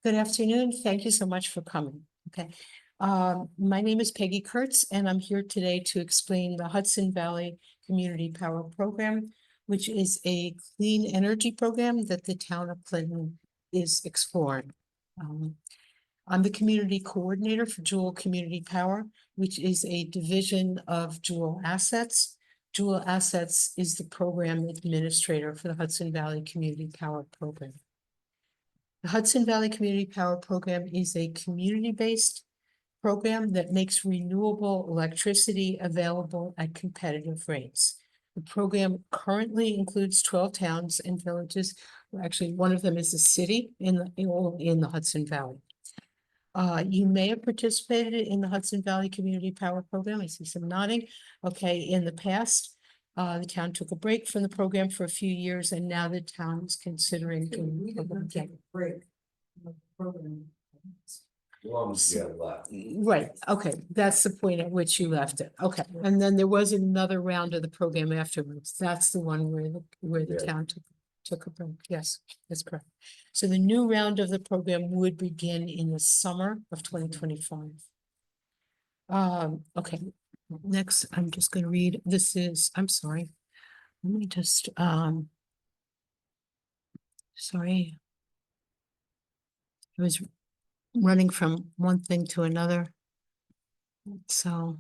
Good afternoon. Thank you so much for coming. Okay. My name is Peggy Kurtz, and I'm here today to explain the Hudson Valley Community Power Program, which is a clean energy program that the town of Clinton is exploring. I'm the community coordinator for Jewel Community Power, which is a division of Jewel Assets. Jewel Assets is the program administrator for the Hudson Valley Community Power Program. The Hudson Valley Community Power Program is a community-based program that makes renewable electricity available at competitive rates. The program currently includes 12 towns and villages. Actually, one of them is a city in the Hudson Valley. You may have participated in the Hudson Valley Community Power Program. I see some nodding. Okay, in the past, the town took a break from the program for a few years, and now the town is considering. We did not take a break from the program. As long as you have left. Right, okay, that's the point at which you left it, okay, and then there was another round of the program afterwards, that's the one where the Yeah. town took a break, yes, that's correct. So the new round of the program would begin in the summer of 2025. Okay, next, I'm just gonna read, I'm sorry, let me just, sorry. I was running from one thing to another. So.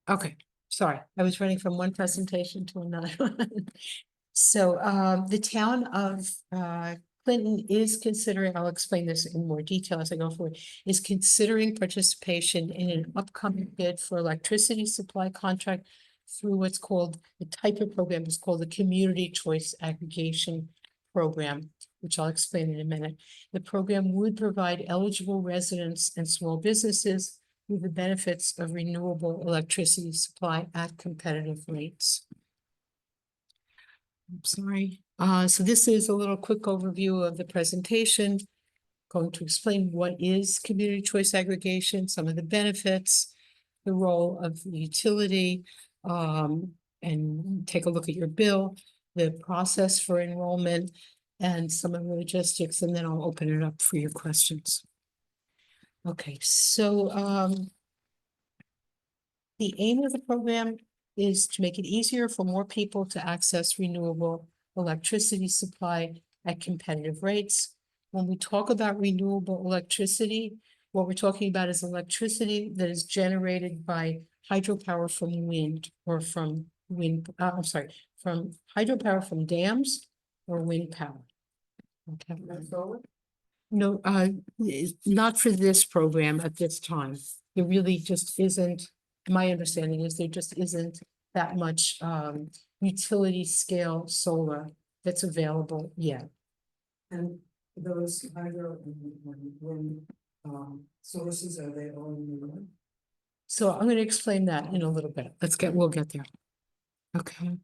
Okay, sorry, I was running from one presentation to another one. So, the town of, Clinton is considering, I'll explain this in more detail as I go forward, is considering participation in an upcoming bid for electricity supply contract through what's called, the type of program is called the Community Choice Aggregation Program, which I'll explain in a minute. The program would provide eligible residents and small businesses with the benefits of renewable electricity supply at competitive rates. I'm sorry. So this is a little quick overview of the presentation. Going to explain what is community choice aggregation, some of the benefits, the role of the utility, and take a look at your bill, the process for enrollment, and some of the logistics, and then I'll open it up for your questions. Okay, so the aim of the program is to make it easier for more people to access renewable electricity supply at competitive rates. When we talk about renewable electricity, what we're talking about is electricity that is generated by hydropower from wind or from from hydropower from dams or wind power. Okay. No, not for this program at this time. There really just isn't, my understanding is there just isn't that much utility scale solar that's available yet. And those hydro and wind sources, are they all in the room? So I'm going to explain that in a little bit. We'll get there. Okay.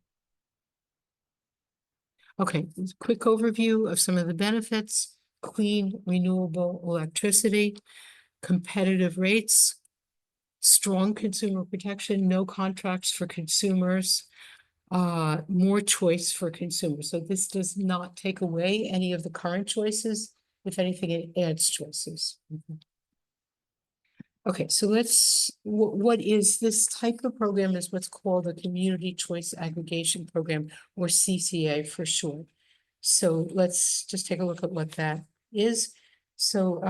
Okay, quick overview of some of the benefits: clean, renewable electricity, competitive rates, strong consumer protection, no contracts for consumers, more choice for consumers. So this does not take away any of the current choices. If anything, it adds choices. Okay, so what is this type of program is what's called a Community Choice Aggregation Program, or CCA for short. So let's just take a look at what that is. So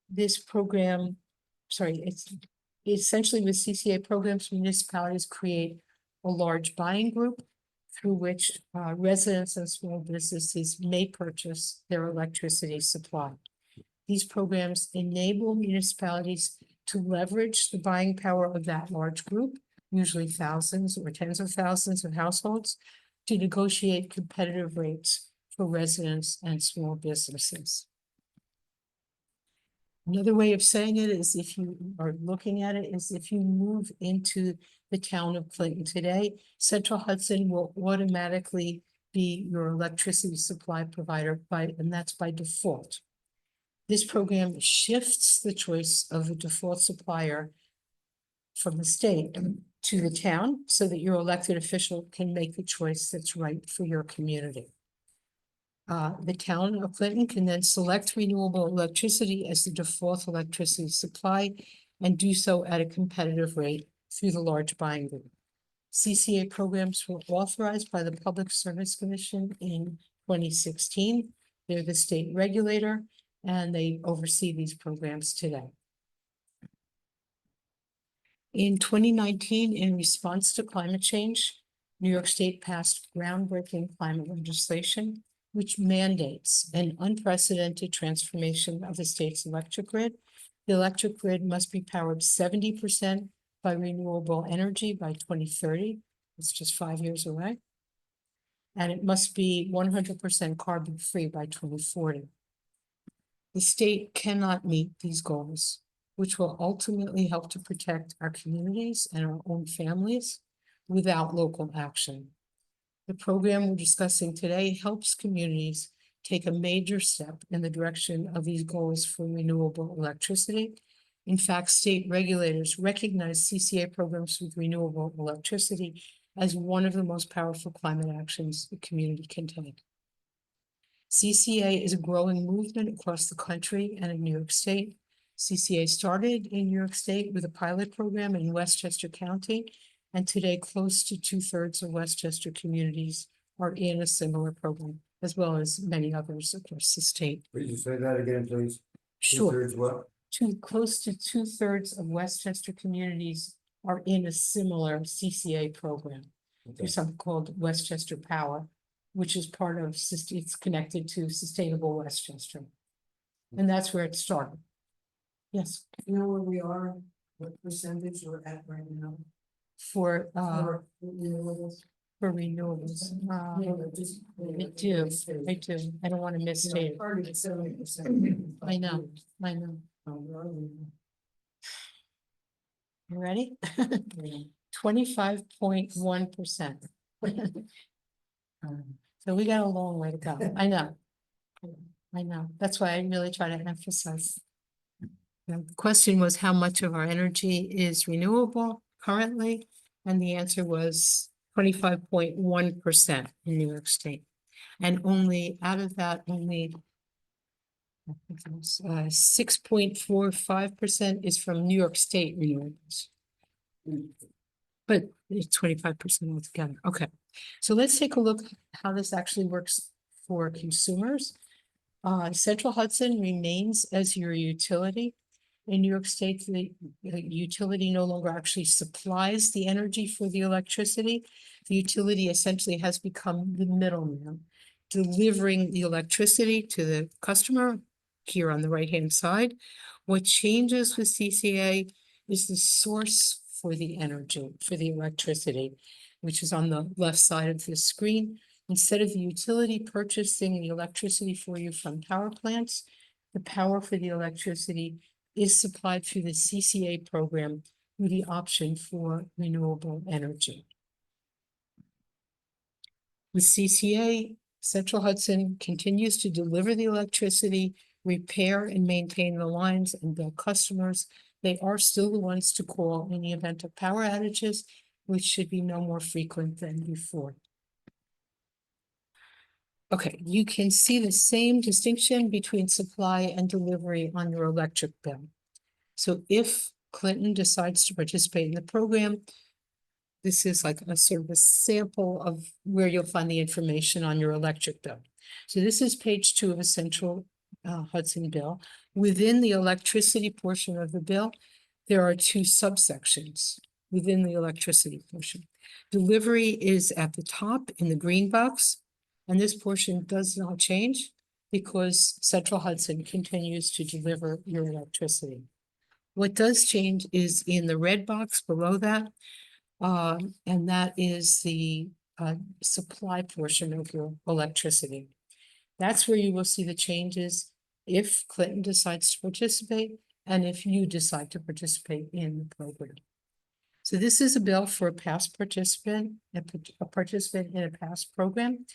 this program, it's essentially with CCA programs, municipalities create a large buying group through which residents and small businesses may purchase their electricity supply. These programs enable municipalities to leverage the buying power of that large group, usually thousands or tens of thousands of households, to negotiate competitive rates for residents and small businesses. Another way of saying it is, if you are looking at it, is if you move into the town of Clinton today, Central Hudson will automatically be your electricity supply provider and that's by default. This program shifts the choice of the default supplier from the state to the town so that your elected official can make the choice that's right for your community. The town of Clinton can then select renewable electricity as the default electricity supply and do so at a competitive rate through the large buying group. CCA programs were authorized by the Public Service Commission in 2016. They're the state regulator and they oversee these programs today. In 2019, in response to climate change, New York State passed groundbreaking climate legislation, which mandates an unprecedented transformation of the state's electric grid. The electric grid must be powered 70% by renewable energy by 2030. It's just 5 years away. And it must be 100% carbon-free by 2040. The state cannot meet these goals, which will ultimately help to protect our communities and our own families without local action. The program we're discussing today helps communities take a major step in the direction of these goals for renewable electricity. In fact, state regulators recognize CCA programs with renewable electricity as one of the most powerful climate actions the community can take. CCA is a growing movement across the country and in New York State. CCA started in New York State with a pilot program in Westchester County, and today close to 2/3 of Westchester communities are in a similar program, as well as many others across the state. Could you say that again, please? Sure. Two-thirds what? Close to 2/3 of Westchester communities are in a similar CCA program. Okay. There's something called Westchester Power, which is part of, it's connected to Sustainable Westchester. And that's where it started. Yes, You know where we are, what percentage we're at right now? for renewables? renewables. I do. I don't want to misstate. Target 70%. I know. You ready? 25.1%. So we got a long way to go. I know. That's why I really try to emphasize. The question was how much of our energy is renewable currently? And the answer was 25.1% in New York State. And only out of that, only 6.45% is from New York State renewables. But it's 25% altogether. Okay, so let's take a look how this actually works for consumers. Central Hudson remains as your utility. In New York State, the utility no longer actually supplies the energy for the electricity. The utility essentially has become the middleman, delivering the electricity to the customer here on the right-hand side. What changes with CCA is the source for the energy, for the electricity, which is on the left side of the screen. Instead of the utility purchasing the electricity for you from power plants, the power for the electricity is supplied through the CCA program with the option for renewable energy. With CCA, Central Hudson continues to deliver the electricity, repair and maintain the lines, and bill customers. They are still the ones to call in the event of power outages, which should be no more frequent than before. Okay, you can see the same distinction between supply and delivery on your electric bill. So if Clinton decides to participate in the program, this is like a sort of a sample of where you'll find the information on your electric bill. So this is page 2 of a Central Hudson bill. Within the electricity portion of the bill, there are 2 subsections within the electricity portion. Delivery is at the top in the green box, and this portion does not change because Central Hudson continues to deliver your electricity. What does change is in the red box below that, and that is the supply portion of your electricity. That's where you will see the changes if Clinton decides to participate and if you decide to participate in the program. So this is a bill for a past participant, a participant in a past program.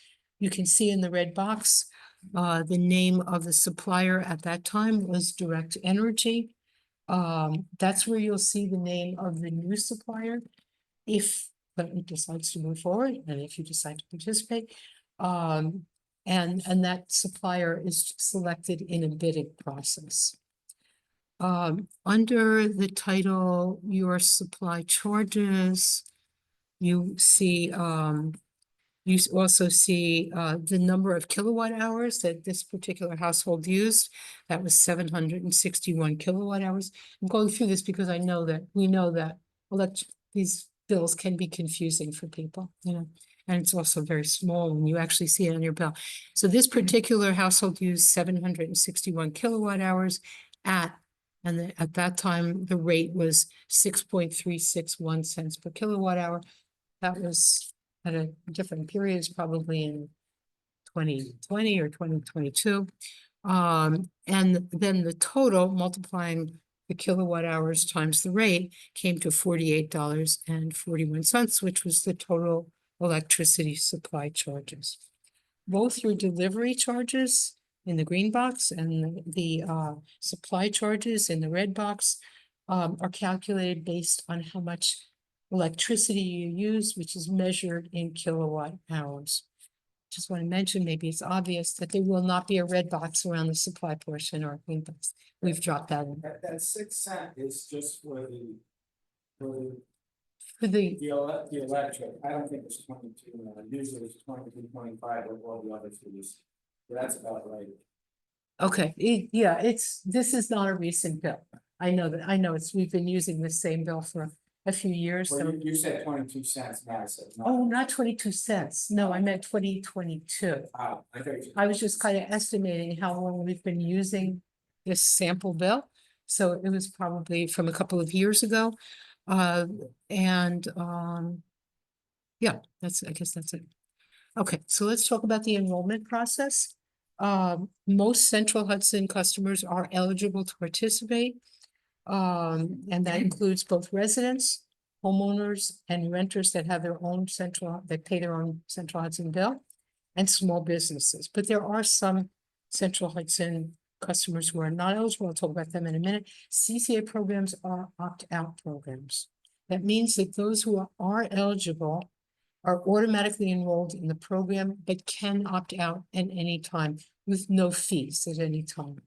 You can see in the red box, the name of the supplier at that time was Direct Energy. That's where you'll see the name of the new supplier. if Clinton decides to move forward and if you decide to participate. And that supplier is selected in a bidding process. Under the title, your supply charges, you see, also see the number of kilowatt hours that this particular household used. That was 761 kilowatt hours. I'm going through this because we know that these bills can be confusing for people, and it's also very small when you actually see it on your bill. So this particular household used 761 kilowatt hours at that time, the rate was 6.361 cents per kilowatt hour. That was at a different periods, probably in 2020 or 2022. And then the total, multiplying the kilowatt hours times the rate, came to $48.41, which was the total electricity supply charges. Both your delivery charges in the green box and the supply charges in the red box are calculated based on how much electricity you use, which is measured in kilowatt hours. Just want to mention, maybe it's obvious that there will not be a red box around the supply portion or green box. We've dropped that in. That 6 cent is just for the For the, the electric. I don't think it's 22, usually it's 22, 25 with all the other fees. So that's about right. okay, yeah, this is not a recent bill. I know we've been using the same bill for a few years, Well, so. you said 22 cents, now I said no. Oh, not 22 cents. No, I meant 2022. I think. I was just kind of estimating how long we've been using this sample bill. So it was probably from a couple of years ago. Yeah, I guess that's it. Okay, so let's talk about the enrollment process. Most Central Hudson customers are eligible to participate. And that includes both residents, homeowners, and renters that have their own that pay their own Central Hudson bill, and small businesses. But there are some Central Hudson customers who are not eligible. I'll talk about them in a minute. CCA programs are opt-out programs. That means that those who are eligible are automatically enrolled in the program, but can opt out at any time with no fees at any time.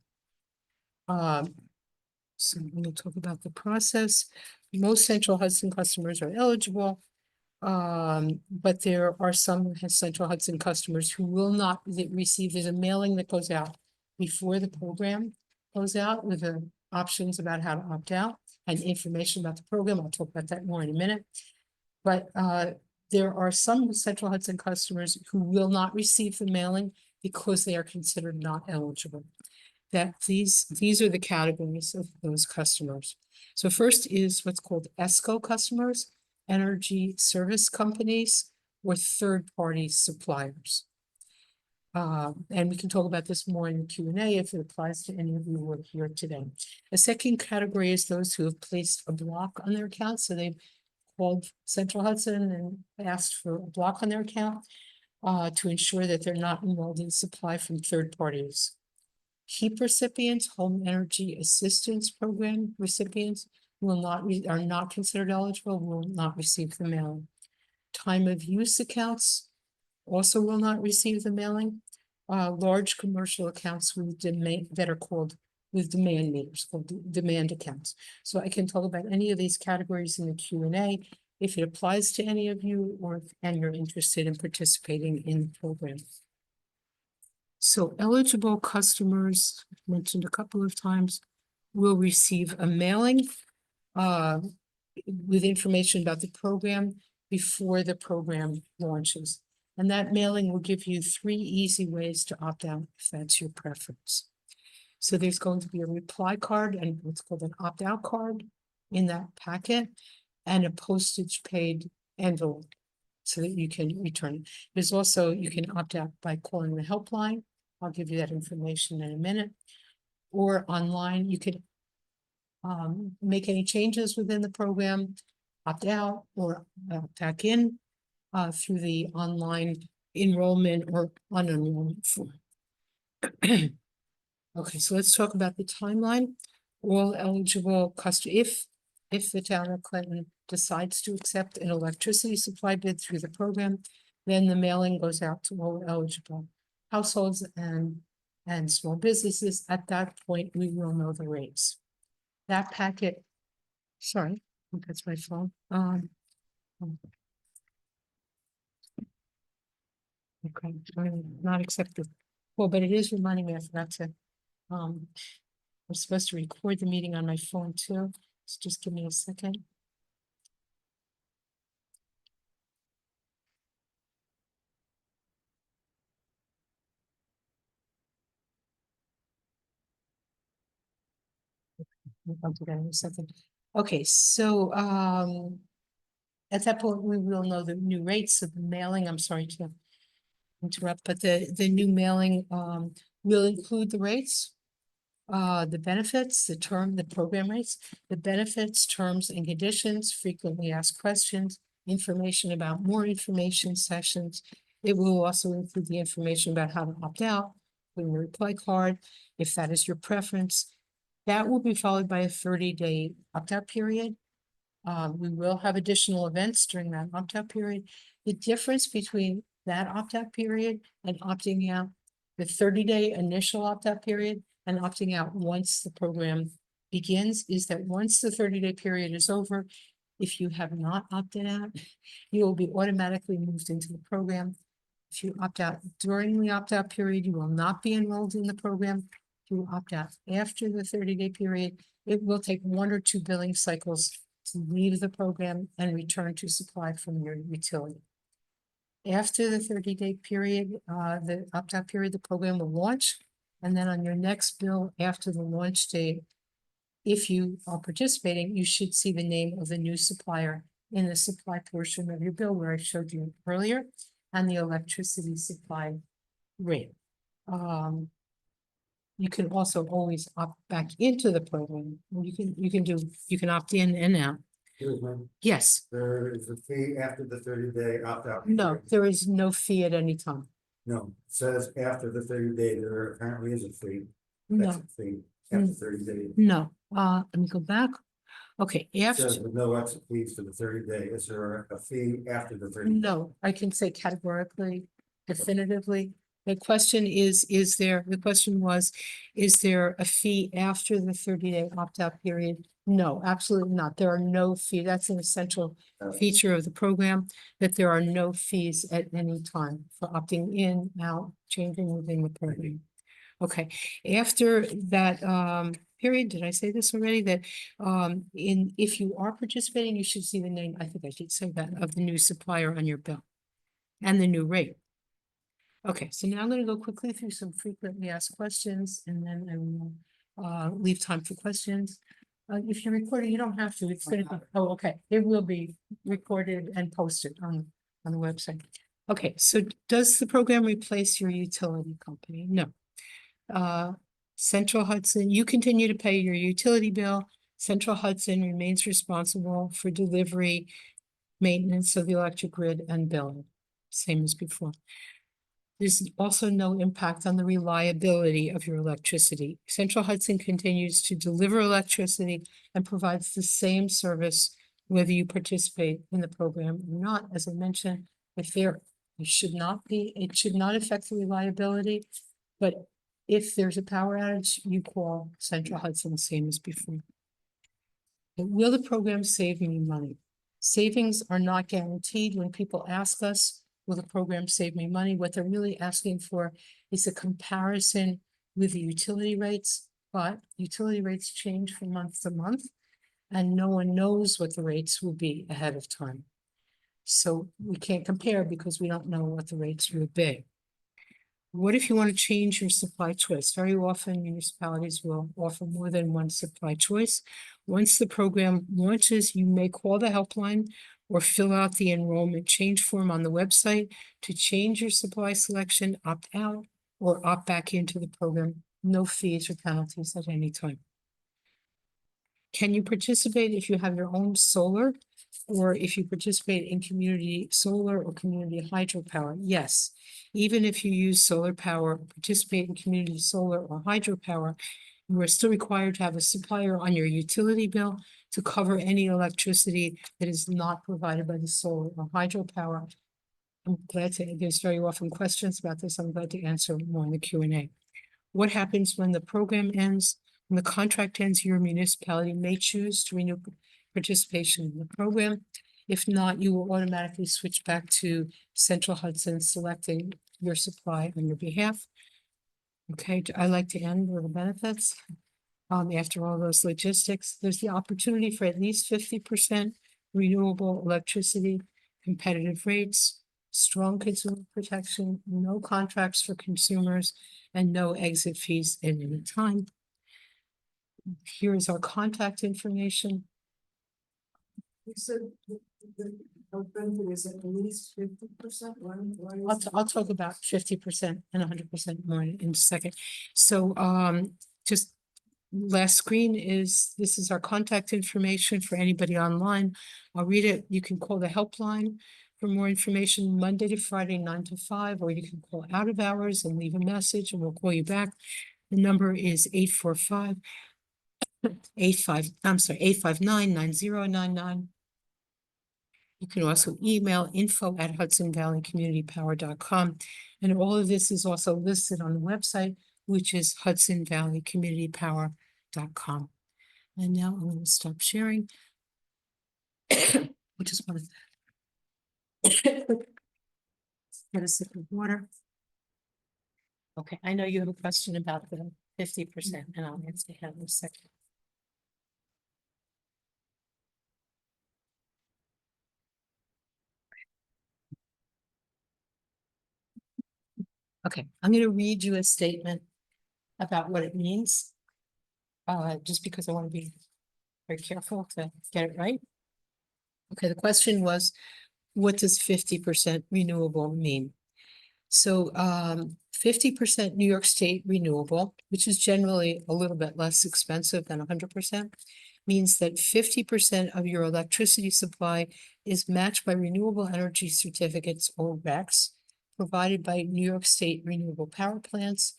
So I'm going to talk about the process. Most Central Hudson customers are eligible, but there are some Central Hudson customers who will not receive. There's a mailing that goes out before the program goes out with the options about how to opt out and information about the program. I'll talk about that more in a minute. But there are some Central Hudson customers who will not receive the mailing because they are considered not eligible. That these are the categories of those customers. So first is what's called ESCO customers, energy service companies, or third-party suppliers. And we can talk about this more in Q&A if it applies to any of you who are here today. The second category is those who have placed a block on their account. So they've called Central Hudson and asked for a block on their account to ensure that they're not enrolled in supply from third parties. HEAP recipients, Home Energy Assistance Program recipients, are not considered eligible, will not receive the mailing. Time of use accounts also will not receive the mailing. Large commercial accounts with demand that are called with demand meters, called demand accounts. So I can talk about any of these categories in the Q&A if it applies to any of you and you're interested in participating in the program. So eligible customers, mentioned a couple of times, will receive a mailing with information about the program before the program launches. And that mailing will give you 3 easy ways to opt out if that's your preference. So there's going to be a reply card and what's called an opt-out card in that packet and a postage paid envelope so that you can return it. There's also, you can opt out by calling the helpline. I'll give you that information in a minute. Or online, you could make any changes within the program, opt out or opt back in through the online enrollment or unenrollment form. Okay, so let's talk about the timeline. All eligible customers, if the town of Clinton decides to accept an electricity supply bid through the program, then the mailing goes out to all eligible households and small businesses. At that point, we will know the rates. That packet, sorry, I think that's my phone. Okay, not accepted. Well, but it is reminding me, I forgot to, I'm supposed to record the meeting on my phone too. So just give me a second. I'll do that in a second. Okay, so, at that point, we will know the new rates of the mailing. I'm sorry to interrupt, but the new mailing, will include the rates, the benefits, the program rates, the benefits, terms and conditions, frequently asked questions, information about more information sessions. It will also include the information about how to opt out, including the reply card, if that is your preference. That will be followed by a 30-day opt-out period. We will have additional events during that opt-out period. The difference between that opt-out period and opting out, the 30-day initial opt-out period and opting out once the program begins, is that once the 30-day period is over, if you have not opted out, you will be automatically moved into the program. If you opt out during the opt-out period, you will not be enrolled in the program. If you opt out after the 30-day period, it will take 1 or 2 billing cycles to leave the program and return to supply from your utility. After the 30-day period, the opt-out period, the program will launch. And then on your next bill after the launch date, if you are participating, you should see the name of the new supplier in the supply portion of your bill where I showed you earlier, and the electricity supply rate. You can also always opt back into the program. You can opt in and out. Excuse me, Yes, there is a fee after the 30-day opt-out. no, period. there is no fee at any time. No, it says after the 30-day, there apparently is a fee. No, Exit fee after 30 days. no, let me go back. Okay, It after, says with no exit fees for the 30-day. Is there a fee after the 30? no, I can say categorically, definitively. The question the question was, is there a fee after the 30-day opt-out period? No, absolutely not. There are no fee. That's an essential feature of the program, that there are no fees at any time for opting in, out, changing within the program. Okay, after that period, did I say this already? That if you are participating, you should see the name, I think I did say that, of the new supplier on your bill and the new rate. Okay, so now I'm going to go quickly through some frequently asked questions, and then I will leave time for questions. If you're recording, you don't have to. It's going to be, oh, okay. It will be recorded and posted on the website. Okay, so does the program replace your utility company? No. Central Hudson, you continue to pay your utility bill. Central Hudson remains responsible for delivery, maintenance of the electric grid and billing, same as before. There's also no impact on the reliability of your electricity. Central Hudson continues to deliver electricity and provides the same service whether you participate in the program or not. As I mentioned, it should not affect the reliability, but if there's a power outage, you call Central Hudson, same as before. But will the program save me money? Savings are not guaranteed. When people ask us, will the program save me money? What they're really asking for is a comparison with the utility rates, but utility rates change from month to month, and no one knows what the rates will be ahead of time. So we can't compare because we don't know what the rates will be. What if you want to change your supply choice? Very often municipalities will offer more than one supply choice. Once the program launches, you may call the helpline or fill out the enrollment change form on the website to change your supply selection, opt out, or opt back into the program. No fees or penalties at any time. Can you participate if you have your own solar, or if you participate in community solar or community hydropower? Yes. Even if you use solar power, participate in community solar or hydropower, You are still required to have a supplier on your utility bill to cover any electricity that is not provided by the solar or hydropower. I'm glad to, there's very often questions about this. I'm glad to answer more in the Q&A. What happens when the program ends? When the contract ends, your municipality may choose to renew participation in the program. If not, you will automatically switch back to Central Hudson, selecting your supply on your behalf. Okay, I like to end with the benefits. After all those logistics, there's the opportunity for at least 50% renewable electricity, competitive rates, strong consumer protection, no contracts for consumers, and no exit fees at any time. Here is our contact information. You said the benefit is at least 50%, I'll talk about 50% and 100% more in a second. So, just last screen this is our contact information for anybody online. I'll read it. You can call the helpline for more information Monday to Friday, 9 to 5, or you can call out of hours and leave a message and we'll call you back. The number is 859-9099. You can also email info@hudsonvalleycommunitypower.com. And all of this is also listed on the website, which is hudsonvalleycommunitypower.com. And now I'm going to stop sharing. I just want to get a sip of water. Okay, I know you have a question about the 50%, and I'll answer that in a second. Okay, I'm going to read you a statement about what it means. Just because I want to be very careful to get it right. Okay, the question was, what does 50% renewable mean? So 50% New York State renewable, which is generally a little bit less expensive than 100%, means that 50% of your electricity supply is matched by renewable energy certificates or RECs provided by New York State renewable power plants,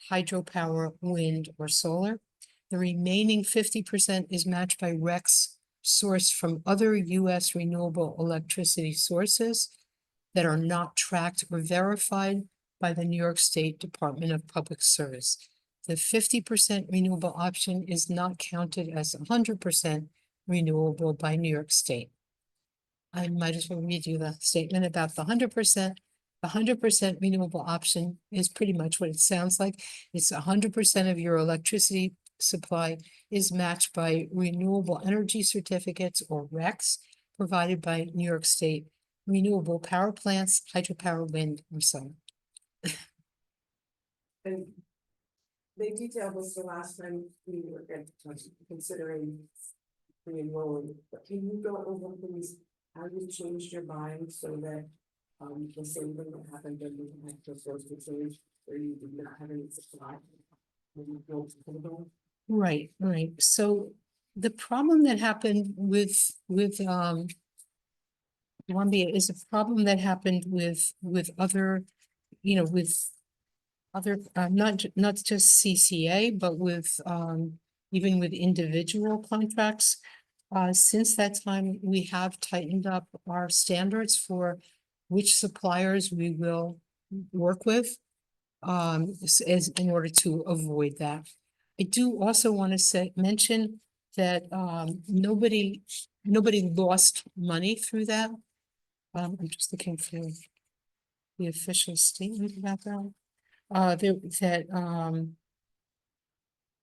hydropower, wind, or solar. The remaining 50% is matched by RECs sourced from other U.S. renewable electricity sources that are not tracked or verified by the New York State Department of Public Service. The 50% renewable option is not counted as 100% renewable by New York State. I might as well read you the statement about the 100%. The 100% renewable option is pretty much what it sounds like. It's 100% of your electricity supply is matched by renewable energy certificates or RECs provided by New York State renewable power plants, hydropower, wind, or solar. And they detailed this the last time we were considering re-enrolling, but can you go over please how you changed your mind so that the same thing that happened when we had the first change where you did not have any supply? Right. So the problem that happened with Columbia is a problem that happened with other, with other, not just CCA, but with even with individual contracts. Since that time, we have tightened up our standards for which suppliers we will work with as in order to avoid that. I do also want to mention that nobody lost money through that. I'm just looking for the official statement about that.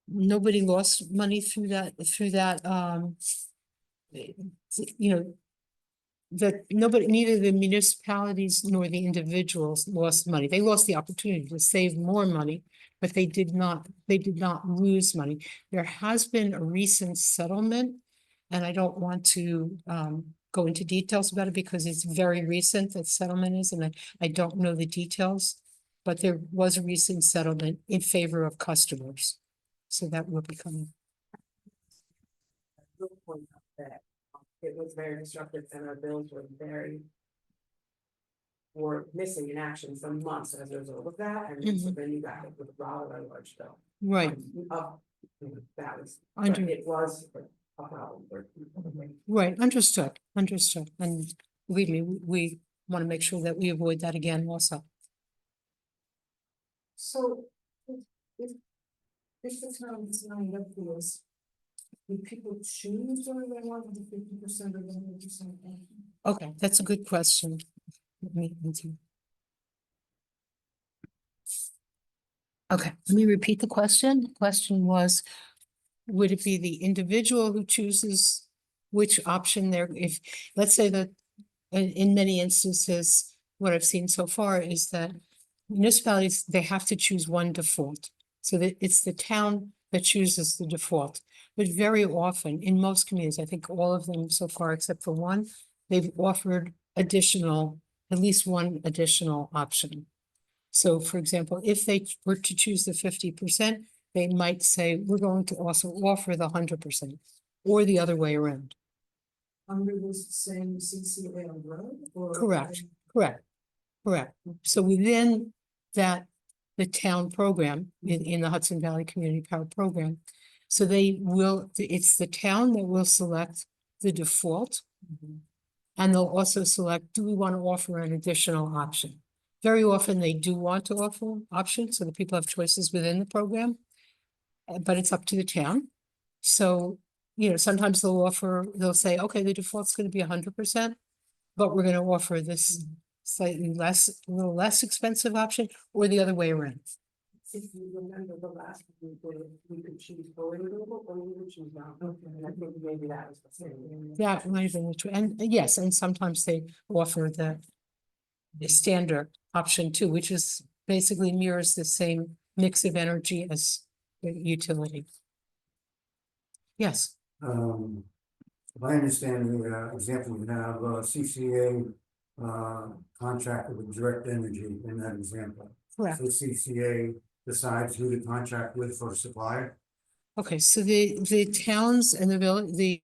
Nobody lost money through that, that neither the municipalities nor the individuals lost money. They lost the opportunity to save more money, but they did not lose money. There has been a recent settlement, and I don't want to go into details about it because it's very recent, that settlement is, and I don't know the details, but there was a recent settlement in favor of customers. So that will be coming. Good point of that. It was very disruptive and our bills were missing in action for months as a result of that. And so then you got hit with a rather large bill. Right. Of That was, Under- but it was a problem for people. Right, understood, understood, and believe me, we want to make sure that we avoid that again also. So, if, if the town is lined up for this, do people choose whether they want the 50% or the 100%? Okay, that's a good question. Let me answer. Okay, let me repeat the question. The question was, would it be the individual who chooses which option they're, if, let's say that in many instances, what I've seen so far is that municipalities, they have to choose one default. So that it's the town that chooses the default. But very often, in most communities, I think all of them so far except for one, they've offered additional, at least one additional option. So for example, if they were to choose the 50%, they might say, we're going to also offer the 100%, or the other way around. Under this same CCA umbrella or? Correct. Correct, correct. So within that, the town program, in the Hudson Valley Community Power Program, so they will, it's the town that will select the default. And they'll also select, do we want to offer an additional option? Very often they do want to offer options so that people have choices within the program. But it's up to the town. So, sometimes they'll say, okay, the default's gonna be 100%. But we're gonna offer this slightly less, a little less expensive option, or the other way around. If you remember the last, we could choose fully renewable or we would choose not. Okay. And I think maybe that was the same. That might have been the true, and yes, and sometimes they offer the standard option too, which is basically mirrors the same mix of energy as the utility. Yes, If I understand the example, we have CCA contract with Direct Energy in that example. correct. So CCA decides who to contract with for supply. Okay, so the towns and the village, the